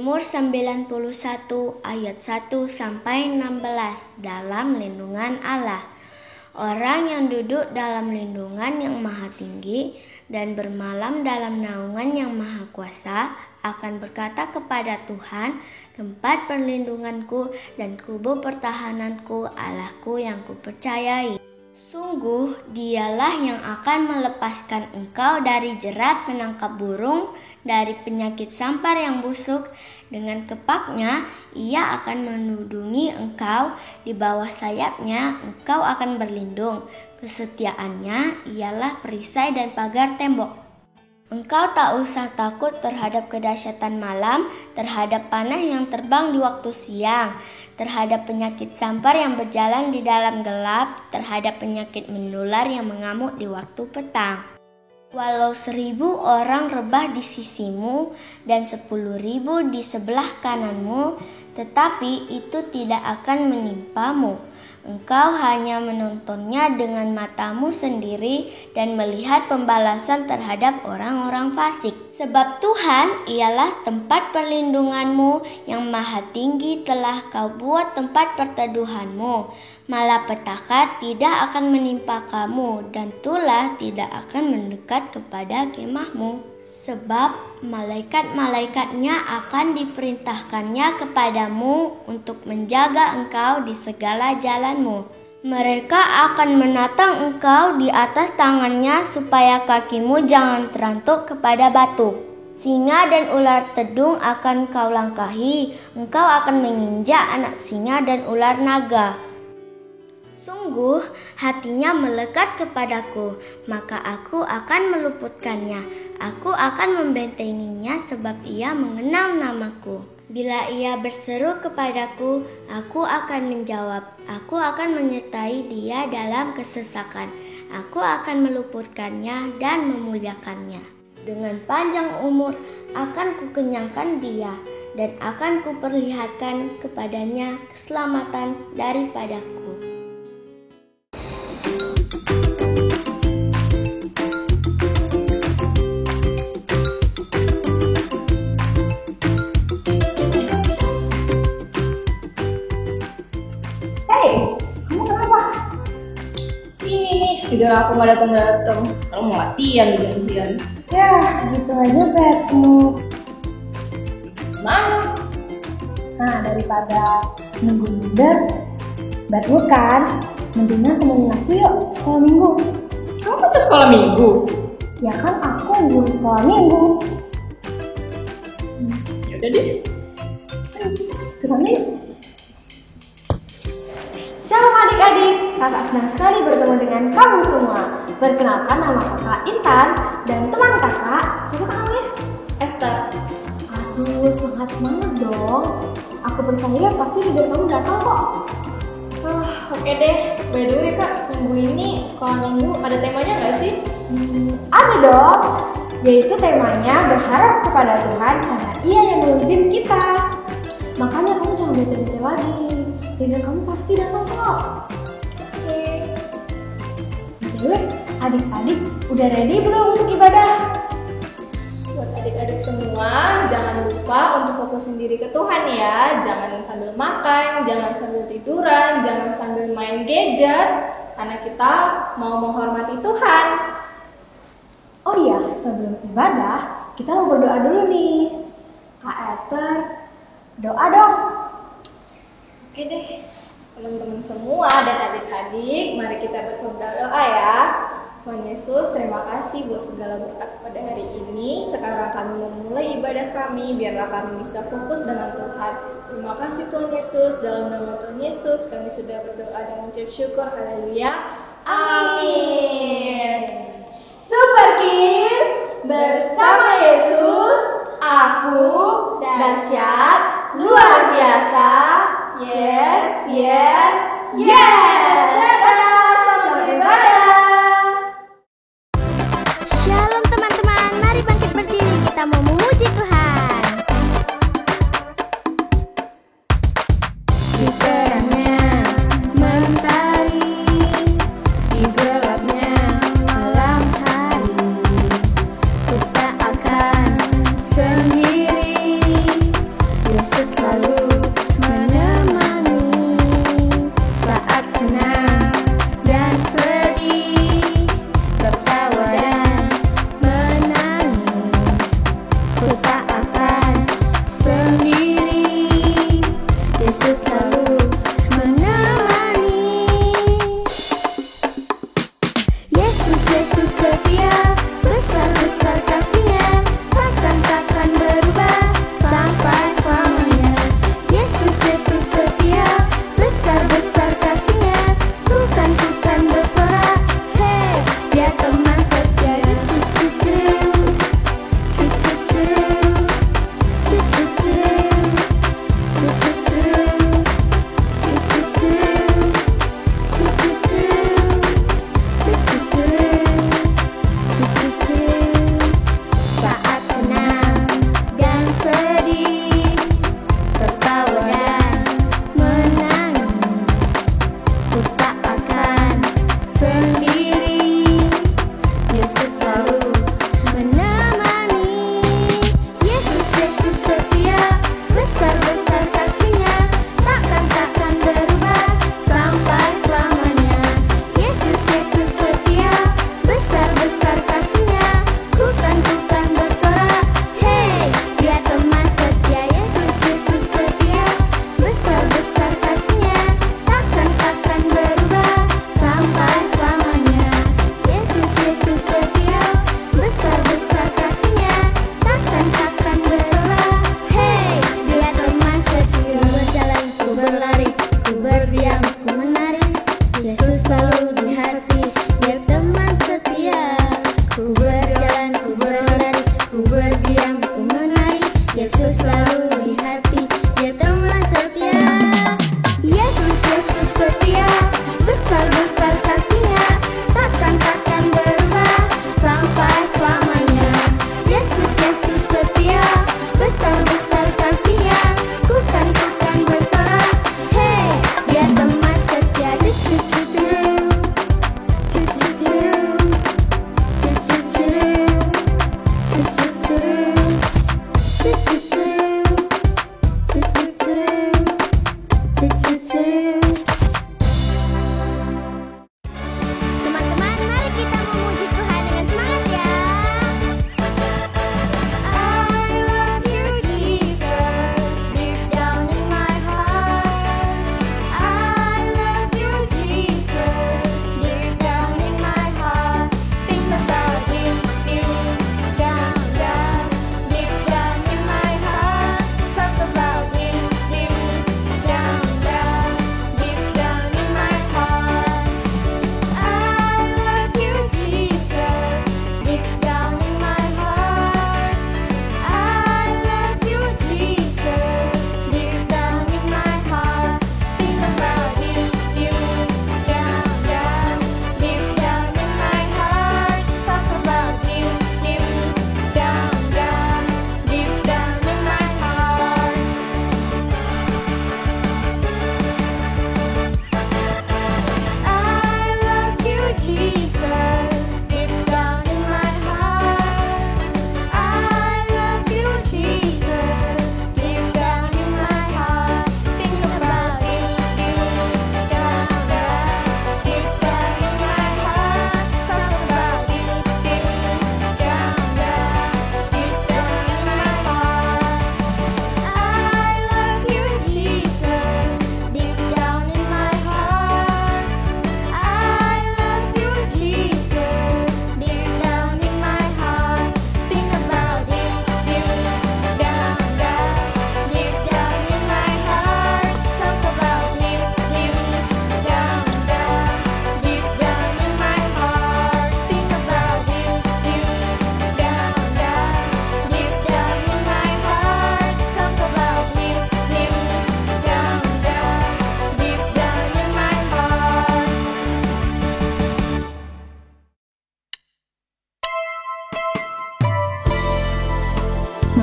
Mazmur 91 ayat 1 sampai 16 dalam lindungan Allah. Orang yang duduk dalam lindungan yang maha tinggi dan bermalam dalam naungan yang maha kuasa akan berkata kepada Tuhan, tempat perlindunganku dan kubu pertahananku, Allahku yang kupercayai. Sungguh dialah yang akan melepaskan engkau dari jerat penangkap burung, dari penyakit sampar yang busuk. Dengan kepaknya ia akan menudungi engkau, di bawah sayapnya engkau akan berlindung. Kesetiaannya ialah perisai dan pagar tembok. Engkau tak usah takut terhadap kedahsyatan malam, terhadap panah yang terbang di waktu siang, terhadap penyakit sampar yang berjalan di dalam gelap, terhadap penyakit menular yang mengamuk di waktu petang. Walau 1000 orang rebah di sisimu dan 10.000 di sebelah kananmu, tetapi itu tidak akan menimpamu. Engkau hanya menontonnya dengan matamu sendiri dan melihat pembalasan terhadap orang-orang fasik. Sebab Tuhan ialah tempat perlindunganmu, yang maha tinggi telah kau buat tempat perteduhanmu. Malapetaka tidak akan menimpa kamu, dan tulah tidak akan mendekat kepada kemahmu. Sebab malaikat-malaikatnya akan diperintahkannya kepadamu untuk menjaga engkau di segala jalanmu. Mereka akan menatang engkau di atas tangannya supaya kakimu jangan terantuk kepada batu. Singa dan ular tedung akan kau langkahi, engkau akan menginjak anak singa dan ular naga. Sungguh hatinya melekat kepadaku, maka aku akan meluputkannya. Aku akan membentenginya sebab ia mengenal namaku. Bila ia berseru kepadaku, aku akan menjawab. Aku akan menyertai dia dalam kesesakan. Aku akan meluputkannya dan memuliakannya. Dengan panjang umur akan kukenyangkan dia, dan akan kuperlihatkan kepadanya keselamatan daripadaku. Tidak aku gak datang-datang. Kalau mau latihan di janjian. Ya, gitu aja Betmu. Mana? Nah, daripada nunggu minder, Betmu kan, mendingan temenin aku yuk sekolah minggu. Kamu masa sekolah minggu? Ya kan aku guru sekolah minggu. Yaudah deh. Kesana yuk. Shalom adik-adik, kakak senang sekali bertemu dengan kamu semua. Perkenalkan, nama kakak Intan dan teman kakak, siapa namanya? Esther. Aduh, semangat dong. Aku percaya pasti leader kamu datang kok. Oke deh. By the way kak, minggu ini sekolah minggu ada temanya gak sih? Ada dong, yaitu temanya berharap kepada Tuhan karena Ia yang memimpin kita. Makanya kamu jangan bete-bete lagi. Leader kamu pasti datang kok. Oke. Oke, adik-adik udah ready belum untuk ibadah? Buat adik-adik semua, jangan lupa untuk fokusin diri ke Tuhan ya. Jangan sambil makan, jangan sambil tiduran, jangan sambil main gadget, karena kita mau menghormati Tuhan. Oh iya, sebelum ibadah, kita mau berdoa dulu nih. Kak Esther, doa dong. Oke deh, teman-teman semua dan adik-adik, mari kita berdoa ya. Tuhan Yesus, terima kasih buat segala berkat pada hari ini. Sekarang kami memulai ibadah kami, biarlah kami bisa fokus dengan Tuhan. Terima kasih Tuhan Yesus, dalam nama Tuhan Yesus kami sudah berdoa dan mengucap syukur. Haleluya. Amin. Super Kids, bersama Yesus, aku dahsyat, luar biasa. Yes, yes, yes. Dadah, selamat beribadah. Shalom teman-teman, mari bangkit berdiri, kita mau memuji Tuhan. Di terangnya mentari, di gelapnya malam hari, ku tak akan sendiri.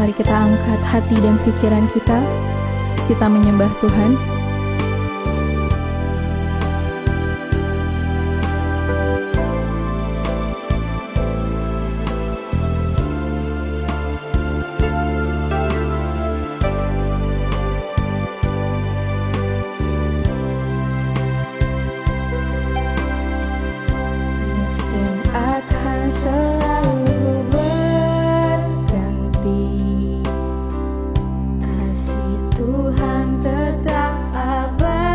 Mari kita angkat hati dan pikiran kita menyembah Tuhan. Musim akan selalu berganti, kasih Tuhan tetap abadi,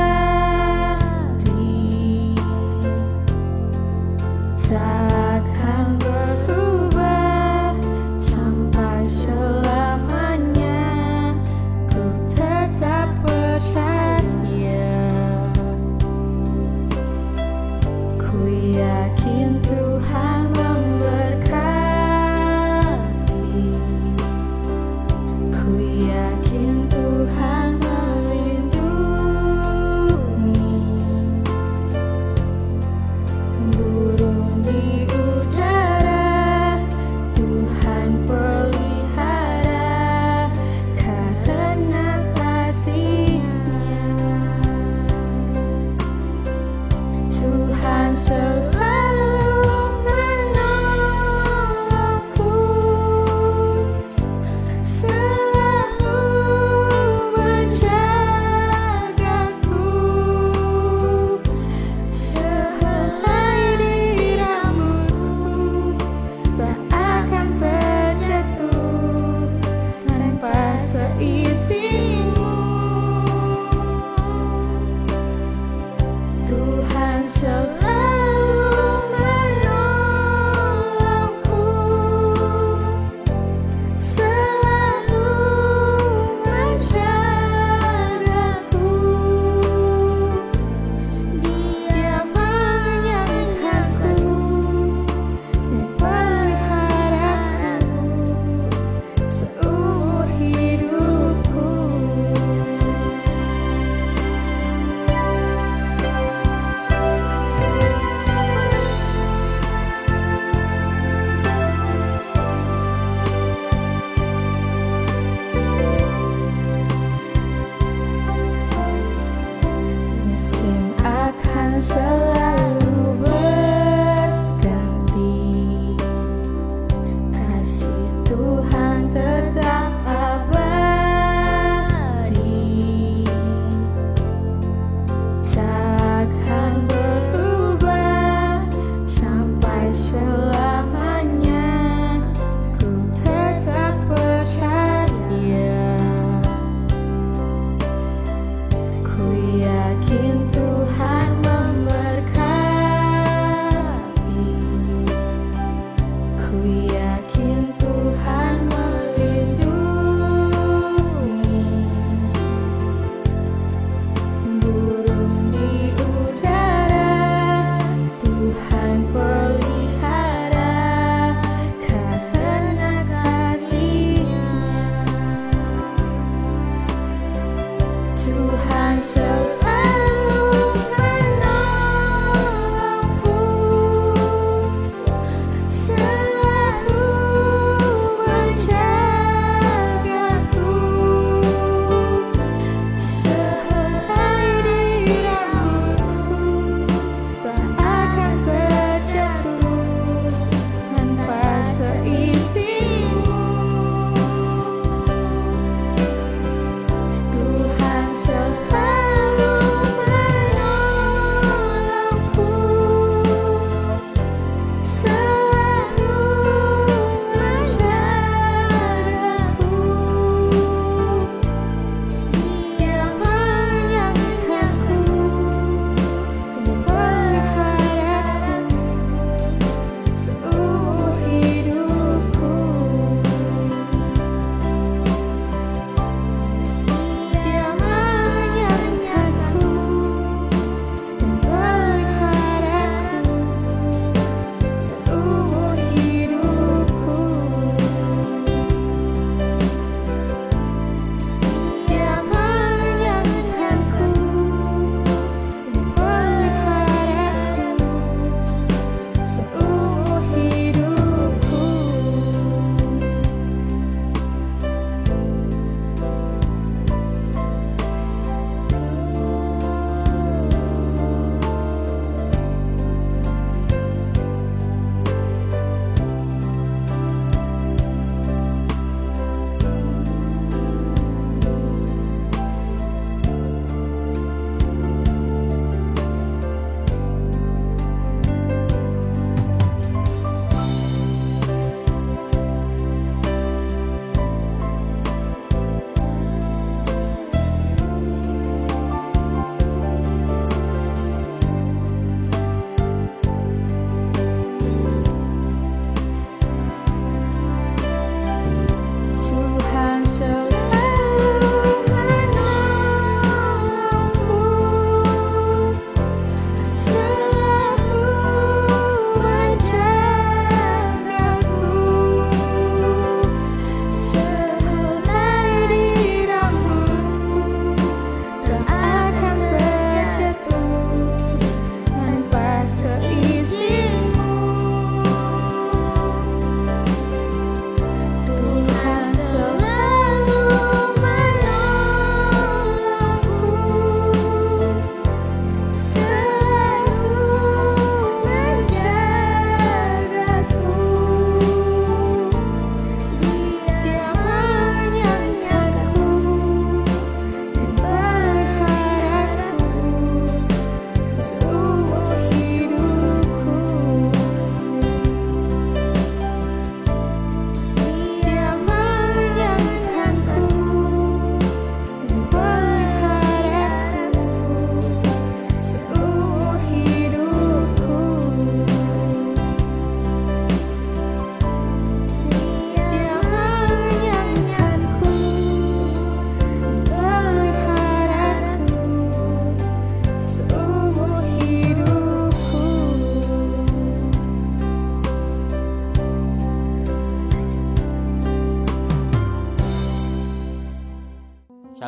takkan berubah sampai selamanya. Ku tetap percaya, ku yakin Tuhan memberkati, ku yakin Tuhan melindungi. Burung di udara Tuhan pelihara karena kasih-Nya. Tuhan selalu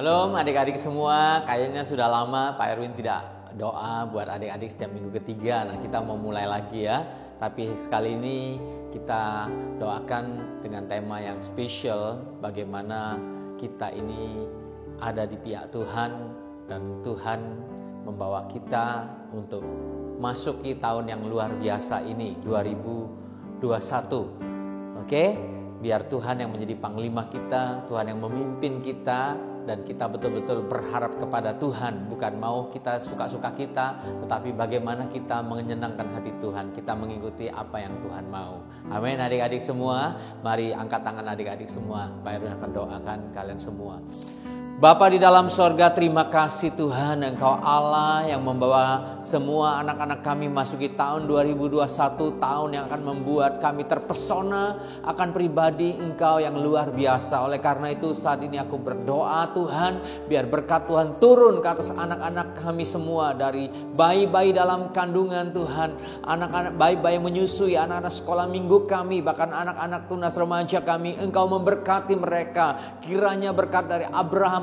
Shalom adik-adik semua, kayaknya sudah lama Pak Erwin tidak doa buat adik-adik setiap minggu ketiga. Nah, kita mau mulai lagi ya. Tapi sekali ini kita doakan dengan tema yang spesial, bagaimana kita ini ada di pihak Tuhan dan Tuhan membawa kita untuk masuki tahun yang luar biasa ini 2021. Oke? Biar Tuhan yang menjadi panglima kita, Tuhan yang memimpin kita, dan kita betul-betul berharap kepada Tuhan. Bukan mau kita suka-suka kita, tetapi bagaimana kita menyenangkan hati Tuhan. Kita mengikuti apa yang Tuhan mau. Amin adik-adik semua. Mari angkat tangan adik-adik semua. Pak Erwin akan doakan kalian semua. Bapa di dalam sorga, terima kasih Tuhan, Engkau Allah yang membawa semua anak-anak kami masuki tahun 2021, tahun yang akan membuat kami terpesona akan pribadi Engkau yang luar biasa. Oleh karena itu saat ini aku berdoa Tuhan, biar berkat Tuhan turun ke atas anak-anak kami semua, dari bayi-bayi dalam kandungan Tuhan, anak-anak bayi-bayi menyusui, anak-anak sekolah minggu kami, bahkan anak-anak tunas remaja kami. Engkau memberkati mereka, kiranya berkat dari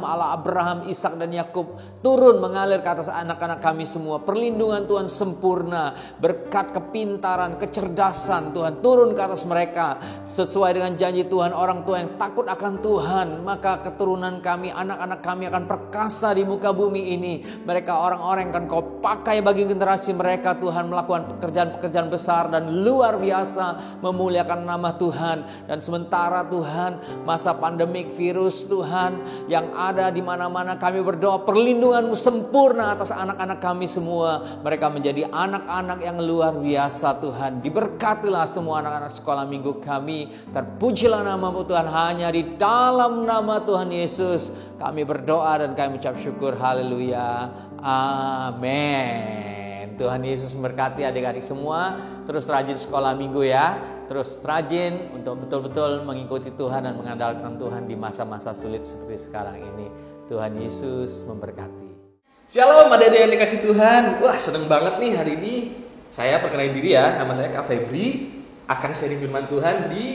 Allah Abraham, Ishak dan Yakub turun mengalir ke atas anak-anak kami semua. Perlindungan Tuhan sempurna, berkat kepintaran, kecerdasan Tuhan turun ke atas mereka. Sesuai dengan janji Tuhan, orang tua yang takut akan Tuhan, maka keturunan kami, anak-anak kami akan perkasa di muka bumi ini. Mereka orang-orang yang akan Kau pakai bagi generasi mereka Tuhan, melakukan pekerjaan-pekerjaan besar dan luar biasa, memuliakan nama Tuhan. Dan sementara Tuhan, masa pandemik virus Tuhan yang ada di mana-mana, kami berdoa perlindungan-Mu sempurna atas anak-anak kami semua. Mereka menjadi anak-anak yang luar biasa Tuhan. Diberkatilah semua anak-anak sekolah minggu kami. Terpujilah nama-Mu Tuhan. Hanya di dalam nama Tuhan Yesus kami berdoa dan kami ucap syukur. Haleluya. Amin. Tuhan Yesus memberkati adik-adik semua. Terus rajin sekolah minggu ya. Terus rajin untuk betul-betul mengikuti Tuhan dan mengandalkan Tuhan di masa-masa sulit seperti sekarang ini. Tuhan Yesus memberkati. Shalom adik-adik yang dikasih Tuhan. Wah, seneng banget nih hari ini. Saya perkenalin diri ya. Nama saya Kak Febri. Akan sharing firman Tuhan di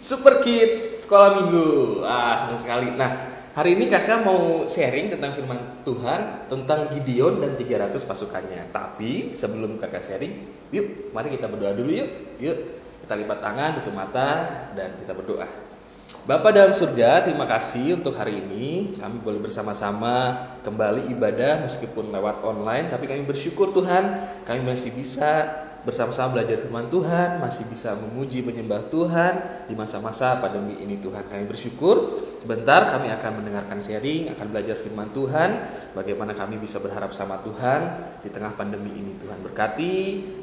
Super Kids Sekolah Minggu. Senang sekali. Nah, hari ini kakak mau sharing tentang firman Tuhan, tentang Gideon dan 300 pasukannya. Tapi sebelum kakak sharing, yuk mari kita berdoa dulu yuk. Yuk kita lipat tangan, tutup mata, dan kita berdoa. Bapa dalam surga, terima kasih untuk hari ini. Kami boleh bersama-sama kembali ibadah meskipun lewat online. Tapi kami bersyukur Tuhan, kami masih bisa bersama-sama belajar firman Tuhan, masih bisa memuji menyembah Tuhan di masa-masa pandemi ini Tuhan. Kami bersyukur. Sebentar kami akan mendengarkan sharing, akan belajar firman Tuhan, bagaimana kami bisa berharap sama Tuhan di tengah pandemi ini. Tuhan berkati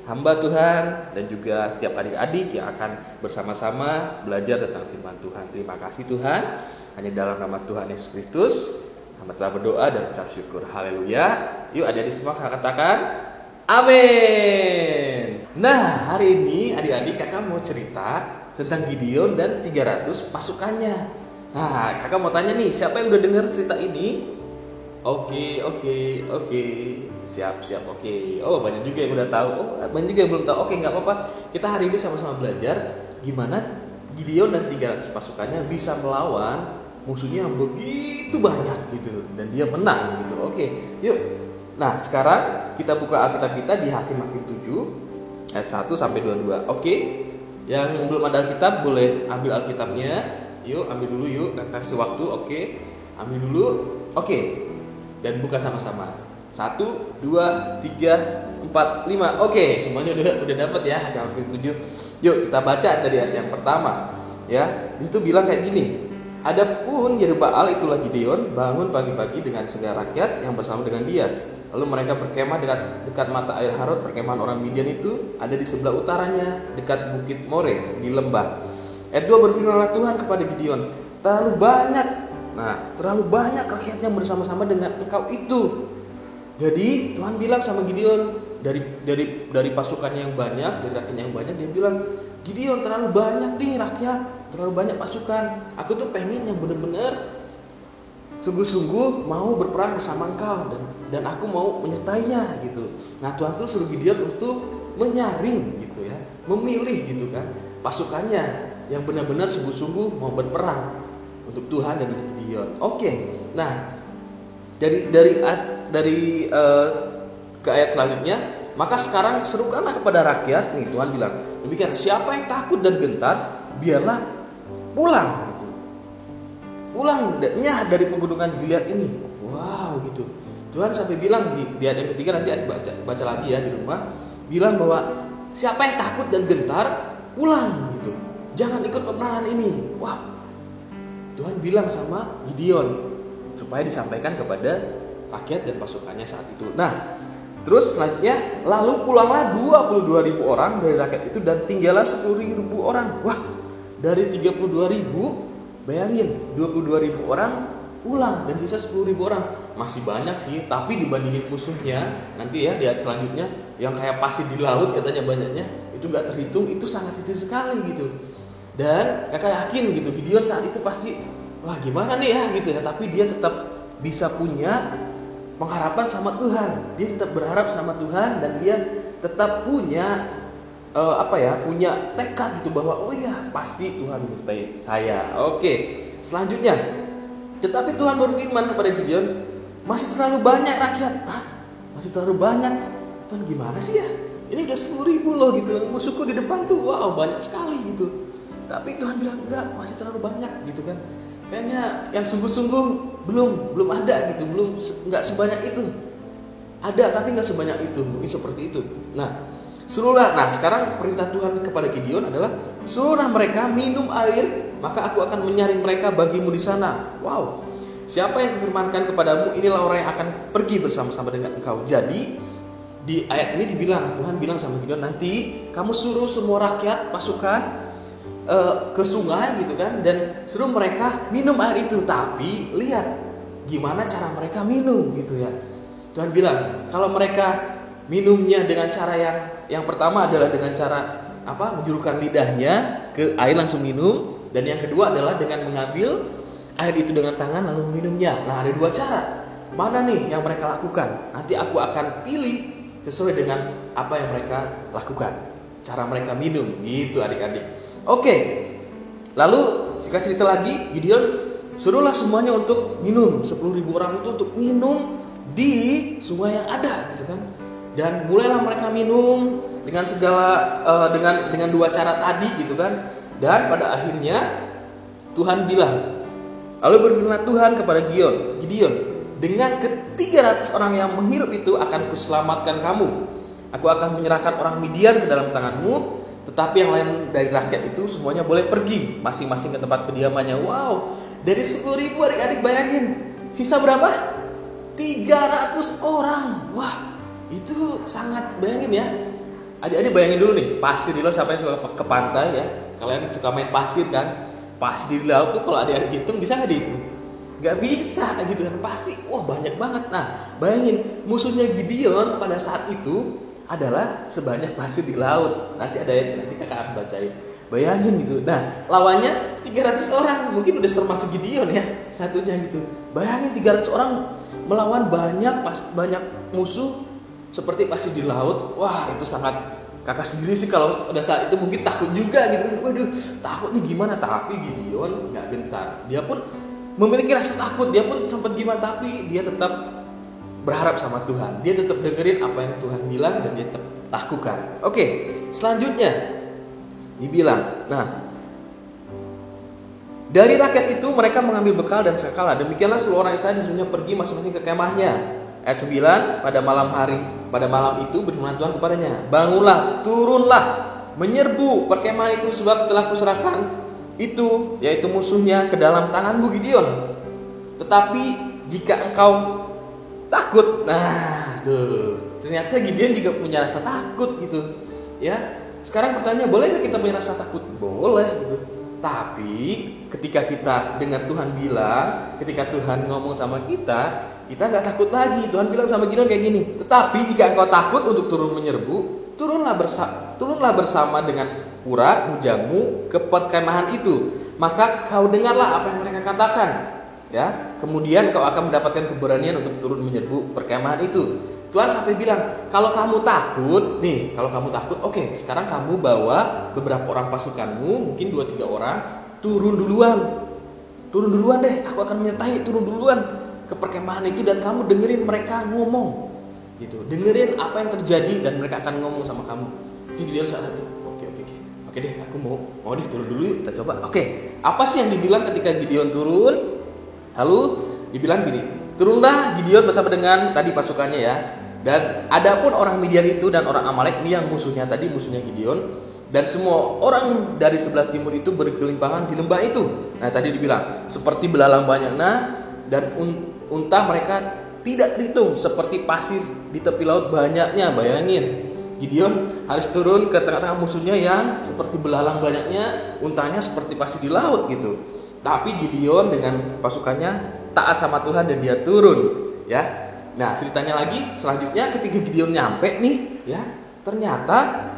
hamba Tuhan dan juga setiap adik-adik yang akan bersama-sama belajar tentang firman Tuhan. Terima kasih Tuhan. Hanya dalam nama Tuhan Yesus Kristus hamba telah berdoa dan ucap syukur. Haleluya. Yuk adik-adik semua katakan amin. Nah, hari ini adik-adik kakak mau cerita tentang Gideon dan 300 pasukannya. Nah, kakak mau tanya nih, siapa yang udah dengar cerita ini? Oke. Siap, oke. Oh, banyak juga yang udah tahu. Oh, banyak juga yang belum tahu. Oke, nggak apa-apa. Kita hari ini sama-sama belajar gimana Gideon dan 300 pasukannya bisa melawan musuhnya yang begitu banyak gitu. Dan dia menang gitu. Oke, yuk. Nah, sekarang kita buka Alkitab kita di Hakim-Hakim 7 ayat 1 sampai 22. Oke. Yang belum ada Alkitab boleh ambil Alkitabnya. Yuk, ambil dulu yuk. Kasih waktu. Oke. Ambil dulu. Oke. Dan buka sama-sama. 1 2 3 4 5. Oke, semuanya udah dapat ya Hakim-Hakim 7. Yuk, kita baca dari ayat yang pertama. Ya, di situ bilang kayak gini. Adapun Yerubbaal itulah Gideon bangun pagi-pagi dengan segala rakyat yang bersama dengan dia. Lalu mereka berkemah dekat mata air Harod. Perkemahan orang Midian itu ada di sebelah utaranya, dekat bukit More di lembah. Ayat 2, berfirmanlah Tuhan kepada Gideon, terlalu banyak rakyat yang bersama-sama dengan engkau itu. Jadi Tuhan bilang sama Gideon, dari pasukannya yang banyak, dari rakyatnya yang banyak, dia bilang, Gideon terlalu banyak nih rakyat, terlalu banyak pasukan. Aku tuh pengen yang benar-benar sungguh-sungguh mau berperang bersama engkau dan aku mau menyertainya gitu. Nah, Tuhan tuh suruh Gideon untuk menyaring gitu ya, memilih gitu kan pasukannya yang benar-benar sungguh-sungguh mau berperang untuk Tuhan dan untuk Gideon. Oke. Nah, ke ayat selanjutnya, maka sekarang serukanlah kepada rakyat, nih Tuhan bilang, demikian siapa yang takut dan gentar, biarlah pulang gitu. Pulangnya dari pegunungan Gilead ini. Wow gitu. Tuhan sampai bilang di ayat yang ketiga, nanti baca lagi ya di rumah, bilang bahwa siapa yang takut dan gentar, pulang gitu. Jangan ikut peperangan ini. Wah, Tuhan bilang sama Gideon supaya disampaikan kepada rakyat dan pasukannya saat itu. Nah, terus selanjutnya, lalu pulanglah 22.000 orang dari rakyat itu dan tinggallah 10.000 orang. Wah, dari 32.000, bayangin 22.000 orang pulang dan sisa 10.000 orang. Masih banyak sih, tapi dibandingin musuhnya nanti ya di ayat selanjutnya yang kayak pasir di laut katanya banyaknya, itu nggak terhitung, itu sangat kecil sekali gitu. Dan kakak yakin gitu Gideon saat itu pasti, wah gimana nih ya gitu ya, tapi dia tetap bisa punya pengharapan sama Tuhan. Dia tetap berharap sama Tuhan dan dia tetap punya punya tekad gitu bahwa oh ya pasti Tuhan menyertai saya. Oke, selanjutnya, tetapi Tuhan berfirman kepada Gideon, masih terlalu banyak rakyat. Masih terlalu banyak. Tuhan gimana sih ya? Ini udah 10.000 loh gitu. Musuhku di depan tuh, wow banyak sekali gitu. Tapi Tuhan bilang enggak, masih terlalu banyak gitu kan. Kayaknya yang sungguh-sungguh belum ada gitu, nggak sebanyak itu. Ada tapi nggak sebanyak itu, mungkin seperti itu. Nah, sekarang perintah Tuhan kepada Gideon adalah suruhlah mereka minum air, maka aku akan menyaring mereka bagimu di sana. Wow, siapa yang kufirmankan kepadamu, inilah orang yang akan pergi bersama-sama dengan engkau. Jadi di ayat ini Tuhan bilang sama Gideon, nanti kamu suruh semua rakyat pasukan ke sungai gitu kan, dan suruh mereka minum air itu. Tapi lihat gimana cara mereka minum gitu ya. Tuhan bilang kalau mereka minumnya dengan cara yang pertama adalah dengan cara menjulurkan lidahnya ke air langsung minum, dan yang kedua adalah dengan mengambil air itu dengan tangan lalu minumnya. Nah, ada dua cara. Mana nih yang mereka lakukan? Nanti aku akan pilih sesuai dengan apa yang mereka lakukan, cara mereka minum gitu adik-adik. Oke, lalu jika cerita lagi, Gideon suruhlah semuanya untuk minum, 10.000 orang itu untuk minum di sungai yang ada gitu kan. Dan mulailah mereka minum dengan segala dengan dua cara tadi gitu kan. Dan pada akhirnya Tuhan bilang, lalu berfirman Tuhan kepada Gideon, dengan ke-300 orang yang menghirup itu akan kuselamatkan kamu. Aku akan menyerahkan orang Midian ke dalam tanganmu. Tetapi yang lain dari rakyat itu semuanya boleh pergi masing-masing ke tempat kediamannya. Wow, dari 10.000 adik-adik bayangin, sisa berapa? 300 orang. Wah, itu sangat, bayangin ya. Adik-adik bayangin dulu nih, pasir di laut, siapa yang suka ke pantai ya? Kalian suka main pasir kan? Pasir di laut tuh kalau adik-adik hitung bisa nggak dihitung? Nggak bisa gitu kan, pasti wah banyak banget. Nah, bayangin musuhnya Gideon pada saat itu adalah sebanyak pasir di laut. Nanti kakak akan bacain. Bayangin gitu. Nah, lawannya 300 orang. Mungkin udah termasuk Gideon ya, satunya gitu. Bayangin 300 orang melawan banyak musuh seperti pasir di laut. Wah, itu sangat, kakak sendiri sih kalau pada saat itu mungkin takut juga gitu kan. Waduh, takut nih gimana? Tapi Gideon nggak gentar. Dia pun memiliki rasa takut. Dia pun sempat gimana, tapi dia tetap berharap sama Tuhan. Dia tetap dengerin apa yang Tuhan bilang dan dia tetap lakukan. Oke, selanjutnya dibilang, nah, dari rakyat itu mereka mengambil bekal dan sekala. Demikianlah seluruh orang Israel disuruhnya pergi masing-masing ke kemahnya. Ayat 9, pada malam itu berfirman Tuhan kepadanya, bangunlah, turunlah, menyerbu perkemahan itu, sebab telah kuserahkan itu, yaitu musuhnya, ke dalam tanganmu Gideon. Tetapi jika engkau takut, nah tuh, ternyata Gideon juga punya rasa takut gitu ya. Sekarang pertanyaannya, boleh nggak kita punya rasa takut? Boleh gitu. Tapi ketika kita dengar Tuhan bilang, ketika Tuhan ngomong sama kita nggak takut lagi. Tuhan bilang sama Gideon kayak gini, tetapi jika engkau takut untuk turun menyerbu, turunlah bersama dengan pura bujangmu ke perkemahan itu, maka kau dengarlah apa yang mereka katakan. Ya, kemudian kau akan mendapatkan keberanian untuk turun menyerbu perkemahan itu. Tuhan sampai bilang, kalau kamu takut, oke, sekarang kamu bawa beberapa orang pasukanmu, mungkin 2-3 orang, turun duluan deh, aku akan menyertai, turun duluan. ke perkemahan itu dan kamu dengerin mereka ngomong gitu. Dengerin apa yang terjadi dan mereka akan ngomong sama kamu. Ini Gideon saat itu. Oke deh, aku mau deh turun dulu yuk, kita coba. Oke, apa sih yang dibilang ketika Gideon turun? Lalu dibilang gini, turunlah Gideon bersama dengan tadi pasukannya ya. Dan adapun orang Midian itu dan orang Amalek ini yang musuhnya tadi, musuhnya Gideon, dan semua orang dari sebelah timur itu berkelimpangan di lembah itu. Nah tadi dibilang seperti belalang banyaknya dan unta mereka tidak terhitung, seperti pasir di tepi laut banyaknya. Bayangin, Gideon harus turun ke tengah-tengah musuhnya yang seperti belalang banyaknya, untanya seperti pasir di laut gitu. Tapi Gideon dengan pasukannya taat sama Tuhan dan dia turun ya. Nah ceritanya lagi selanjutnya ketika Gideon nyampe nih ya, ternyata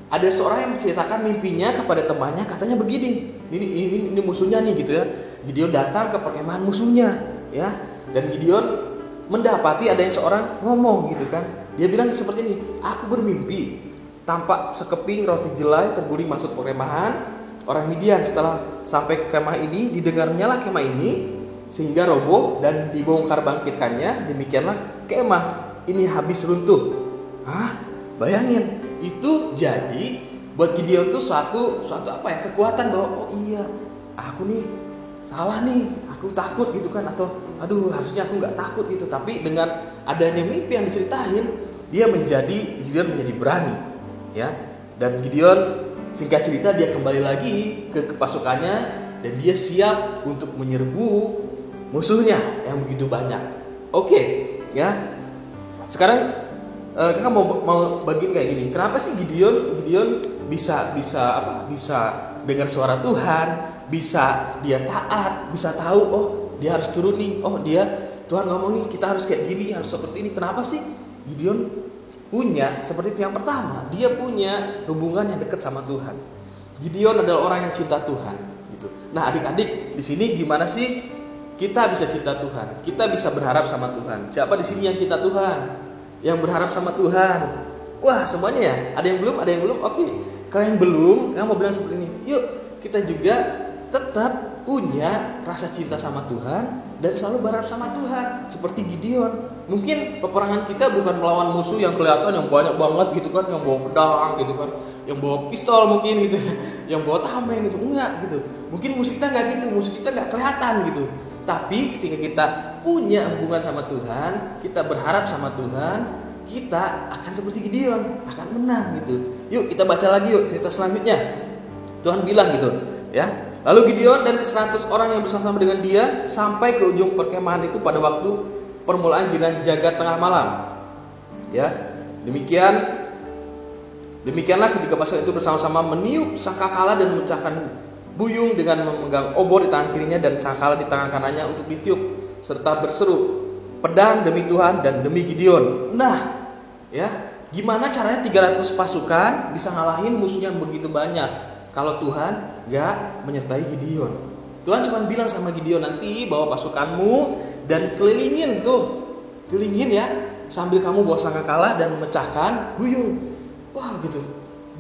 ada seorang yang menceritakan mimpinya kepada temannya, katanya begini, ini musuhnya nih gitu ya. Gideon datang ke perkemahan musuhnya ya, dan Gideon mendapati ada yang seorang ngomong gitu kan. Dia bilang seperti ini, aku bermimpi tampak sekeping roti jelai terguling masuk perkemahan orang Midian. Setelah sampai ke kemah ini, didengarnya lah kemah ini sehingga roboh dan dibongkar bangkitkannya. Demikianlah kemah ini habis runtuh. Hah? Bayangin, itu jadi buat Gideon tuh suatu apa ya, kekuatan bahwa oh iya, aku nih salah nih, aku takut gitu kan, atau aduh harusnya aku nggak takut gitu. Tapi dengan adanya mimpi yang diceritain, Gideon menjadi berani ya. Dan Gideon singkat cerita dia kembali lagi ke pasukannya dan dia siap untuk menyerbu musuhnya yang begitu banyak. Oke ya. Sekarang kakak mau bagiin kayak gini. Kenapa sih Gideon bisa dengar suara Tuhan, bisa dia taat, bisa tahu oh dia harus turun nih, oh dia Tuhan ngomong nih kita harus kayak gini, harus seperti ini. Kenapa sih Gideon punya seperti itu? Yang pertama, dia punya hubungan yang dekat sama Tuhan. Gideon adalah orang yang cinta Tuhan gitu. Nah adik-adik di sini gimana sih kita bisa cinta Tuhan? Kita bisa berharap sama Tuhan. Siapa di sini yang cinta Tuhan? Yang berharap sama Tuhan? Wah semuanya ya. Ada yang belum? Oke. Kalau yang belum, kamu mau bilang seperti ini. Yuk kita juga tetap punya rasa cinta sama Tuhan dan selalu berharap sama Tuhan seperti Gideon. Mungkin peperangan kita bukan melawan musuh yang kelihatan yang banyak banget gitu kan, yang bawa pedang gitu kan, yang bawa pistol mungkin gitu, yang bawa tameng gitu, enggak gitu. Mungkin musuh kita enggak gitu, musuh kita enggak kelihatan gitu. Tapi ketika kita punya hubungan sama Tuhan, kita berharap sama Tuhan, kita akan seperti Gideon, akan menang gitu. Yuk kita baca lagi yuk cerita selanjutnya. Tuhan bilang gitu ya. Lalu Gideon dan 100 orang yang bersama-sama dengan dia sampai ke ujung perkemahan itu pada waktu permulaan giliran jaga tengah malam. Ya, demikianlah ketika pasukan itu bersama-sama meniup sangkakala dan memecahkan buyung dengan memegang obor di tangan kirinya dan sangkakala di tangan kanannya untuk ditiup serta berseru, pedang demi Tuhan dan demi Gideon. Nah, ya, gimana caranya 300 pasukan bisa ngalahin musuh yang begitu banyak? Kalau Tuhan gak menyertai Gideon. Tuhan cuma bilang sama Gideon, nanti bawa pasukanmu dan kelilingin ya, sambil kamu bawa sangkakala dan memecahkan buyung. Wah gitu.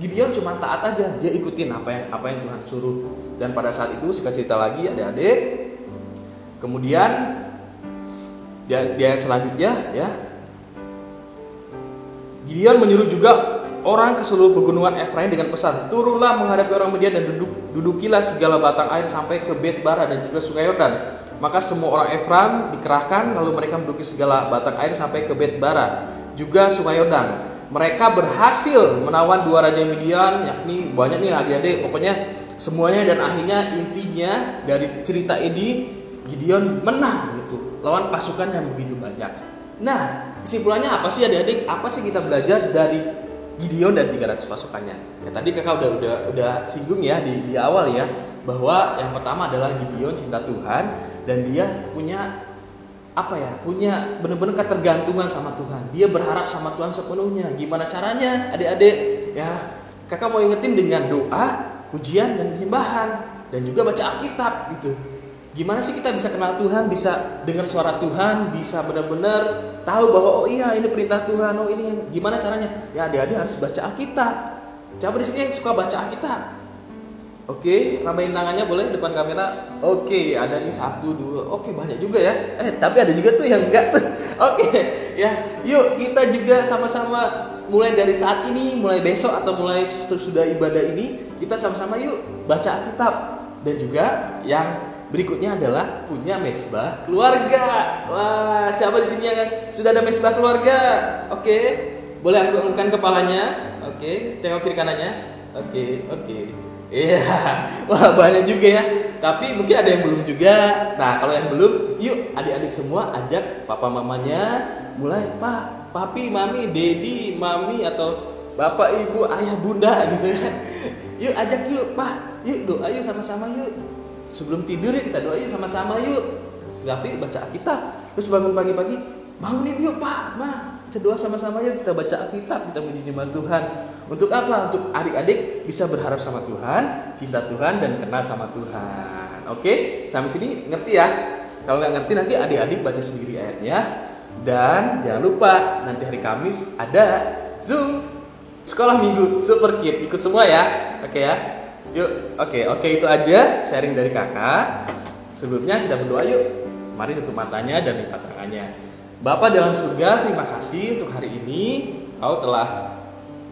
Gideon cuma taat aja, dia ikutin apa yang Tuhan suruh. Dan pada saat itu singkat cerita lagi adik-adik, kemudian dia selanjutnya ya, Gideon menyuruh juga orang ke seluruh pegunungan Efraim dengan pesan, turunlah menghadapi orang Midian dan dudukilah segala batang air sampai ke Bet-bara dan juga sungai Yordan. Maka semua orang Efraim dikerahkan, lalu mereka menduduki segala batang air sampai ke Bet-bara, juga sungai Yordan. Mereka berhasil menawan 2 raja Midian, yakni banyak nih adik-adik, pokoknya semuanya. Dan akhirnya intinya dari cerita ini Gideon menang gitu, lawan pasukan yang begitu banyak. Nah kesimpulannya apa sih adik-adik? Apa sih kita belajar dari Gideon dan 300 pasukannya? Ya tadi kakak udah singgung ya di awal ya, bahwa yang pertama adalah Gideon cinta Tuhan dan dia punya punya benar-benar ketergantungan sama Tuhan. Dia berharap sama Tuhan sepenuhnya. Gimana caranya adik-adik? Ya kakak mau ingetin dengan doa, pujian dan penyembahan dan juga baca Alkitab gitu. Gimana sih kita bisa kenal Tuhan, bisa dengar suara Tuhan, bisa benar-benar tahu bahwa oh iya ini perintah Tuhan, oh ini gimana caranya? Ya adik-adik harus baca Alkitab. Coba di sini yang suka baca Alkitab. Oke, ramaiin tangannya boleh depan kamera. Oke, ada nih 1, 2. Oke, banyak juga ya. Tapi ada juga tuh yang enggak tuh. Oke, ya. Yuk kita juga sama-sama mulai dari saat ini, mulai besok atau mulai sudah ibadah ini, kita sama-sama yuk baca Alkitab. Dan juga yang berikutnya adalah punya mesbah keluarga. Wah, siapa di sini yang sudah ada mesbah keluarga? Oke, boleh angkat kepalanya. Oke, tengok kiri kanannya. Oke. Iya, wah banyak juga ya. Tapi mungkin ada yang belum juga. Nah, kalau yang belum, yuk adik-adik semua ajak papa mamanya mulai, Pak, papi, mami, dedi, mami atau bapak, ibu, ayah, bunda gitu kan. Yuk ajak yuk, Pak, yuk doa yuk sama-sama yuk. Sebelum tidur ya kita doa yuk sama-sama yuk. Tapi baca Alkitab. Terus bangun pagi-pagi, bangunin yuk Pak, Ma. Kita doa sama-sama yuk, kita baca Alkitab, kita memuji nama Tuhan. Untuk apa? Untuk adik-adik bisa berharap sama Tuhan, cinta Tuhan dan kenal sama Tuhan. Oke, sampai sini ngerti ya? Kalau nggak ngerti nanti adik-adik baca sendiri ayatnya. Dan jangan lupa nanti hari Kamis ada Zoom Sekolah Minggu Super Kid. Ikut semua ya. Oke ya. Yuk, oke itu aja sharing dari kakak. Sebelumnya kita berdoa yuk. Mari tutup matanya dan lipat tangannya. Bapa dalam surga, terima kasih untuk hari ini Kau telah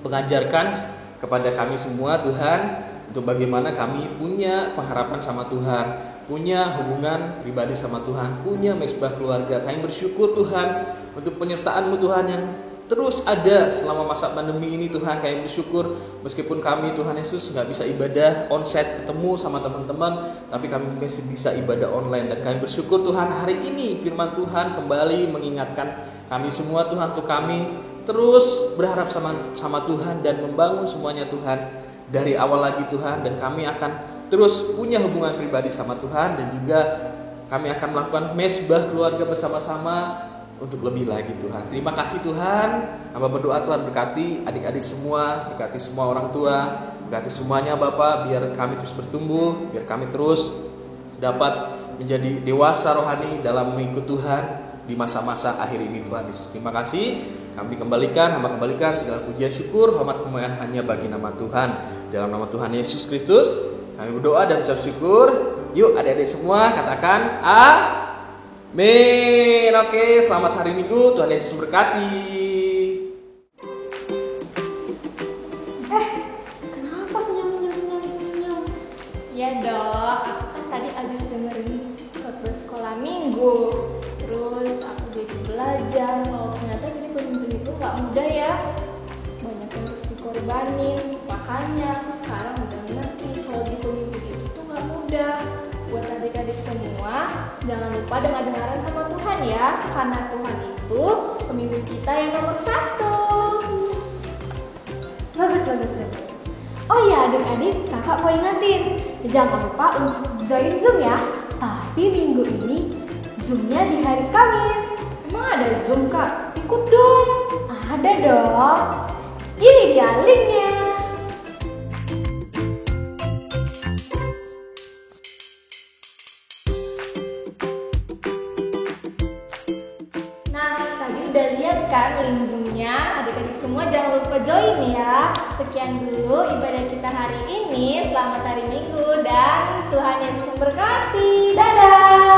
mengajarkan kepada kami semua Tuhan, untuk bagaimana kami punya pengharapan sama Tuhan, punya hubungan pribadi sama Tuhan, punya mesbah keluarga. Kami bersyukur Tuhan untuk penyertaan-Mu Tuhan yang terus ada selama masa pandemi ini Tuhan. Kami bersyukur meskipun kami Tuhan Yesus gak bisa ibadah onsite ketemu sama teman-teman, tapi kami masih bisa ibadah online. Dan kami bersyukur Tuhan hari ini firman Tuhan kembali mengingatkan kami semua Tuhan, untuk kami terus berharap sama Tuhan dan membangun semuanya Tuhan dari awal lagi Tuhan. Dan kami akan terus punya hubungan pribadi sama Tuhan, dan juga kami akan melakukan mesbah keluarga bersama-sama untuk lebih lagi Tuhan. Terima kasih Tuhan. Hamba berdoa Tuhan berkati adik-adik semua, berkati semua orang tua, berkati semuanya Bapak, biar kami terus bertumbuh, biar kami terus dapat menjadi dewasa rohani dalam mengikut Tuhan di masa-masa akhir ini Tuhan Yesus. Terima kasih. Hamba kembalikan segala pujian syukur, hormat kemuliaan hanya bagi nama Tuhan. Dalam nama Tuhan Yesus Kristus kami berdoa dan ucap syukur. Yuk adik-adik semua katakan amin. Oke, selamat hari Minggu. Tuhan Yesus berkati. Kenapa senyum? Ya dok, aku kan tadi abis dengerin khotbah sekolah minggu. Terus aku jadi belajar kalau ternyata jadi pemimpin itu gak mudah ya. Banyak yang harus dikorbanin. Makanya aku sekarang udah ngerti kalau di pemimpin itu tuh gak mudah. Buat adik-adik semua, jangan lupa dengar-dengaran sama Tuhan ya. Karena Tuhan itu pemimpin kita yang nomor 1. Bagus. Oh iya adik-adik, kakak mau ingetin, jangan lupa untuk join Zoom ya. Tapi minggu ini Zoom-nya di hari Kamis. Emang ada Zoom kak? Ikut dong. Ada dong. Ini dia linknya. Nah, tadi udah lihat kan link Zoom-nya? Adik-adik semua jangan lupa join ya. Sekian dulu ibadah kita hari ini. Selamat hari Minggu dan Tuhan Yesus memberkati. Dadah.